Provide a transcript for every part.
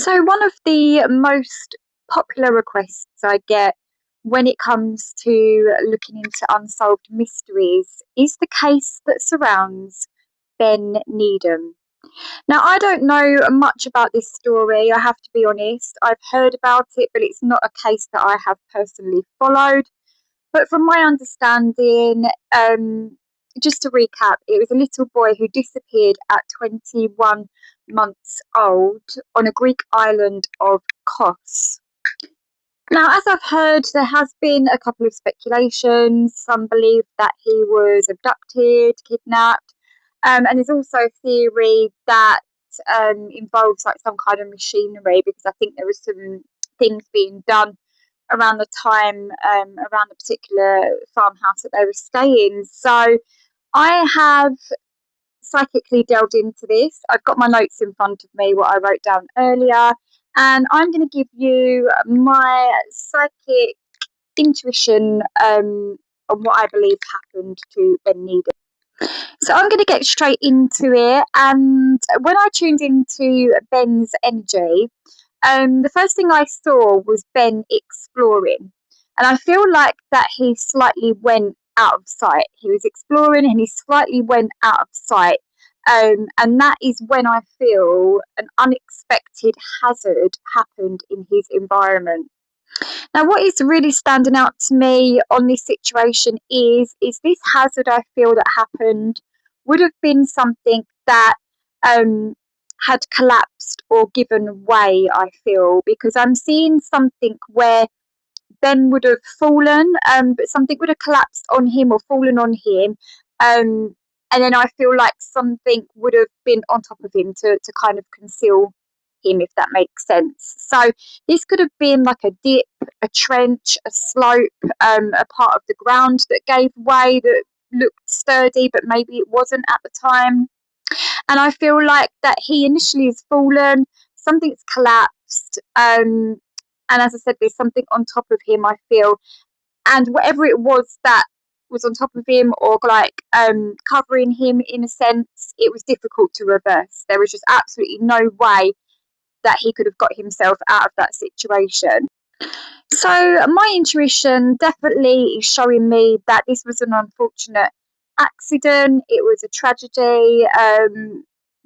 So, one of the most popular requests I get when it comes to looking into unsolved mysteries is the case that surrounds Ben Needham. Now, I don't know much about this story, I have to be honest. I've heard about it, but it's not a case that I have personally followed. But from my understanding, just to recap, it was a little boy who disappeared at 21 months old on a Greek island of Kos. Now, as I've heard, there has been a couple of speculations. Some believe that he was abducted, kidnapped, and there's also a theory that involves like some kind of machinery because I think there was some things being done around the time around the particular farmhouse that they were staying. So I have psychically delved into this. I've got my notes in front of me, what I wrote down earlier, and I'm going to give you my psychic intuition on what I believe happened to Ben Needham. So I'm going to get straight into it. And when I tuned into Ben's energy, the first thing I saw was Ben exploring. And I feel like that he slightly went out of sight. He was exploring and he slightly went out of sight. And that is when I feel an unexpected hazard happened in his environment. Now, what is really standing out to me on this situation is this hazard I feel that happened would have been something that um, had collapsed or given way, I feel, because I'm seeing something where Ben would have fallen, but something would have collapsed on him or fallen on him. And then I feel like something would have been on top of him to kind of conceal him, if that makes sense. So this could have been like a dip, a trench, a slope, a part of the ground that gave way that looked sturdy, but maybe it wasn't at the time. And I feel like that he initially has fallen, something's collapsed, and as I said, there's something on top of him, I feel, and whatever it was that was on top of him or like covering him in a sense, it was difficult to reverse. There was just absolutely no way that he could have got himself out of that situation. So my intuition definitely is showing me that this was an unfortunate accident. It was a tragedy.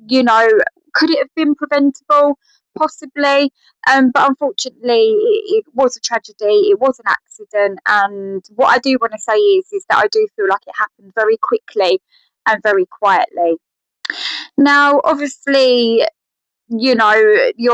You know, could it have been preventable? Possibly, but unfortunately, it was a tragedy. It was an accident, and what I do want to say is that I do feel like it happened very quickly and very quietly. Now, obviously, you know, your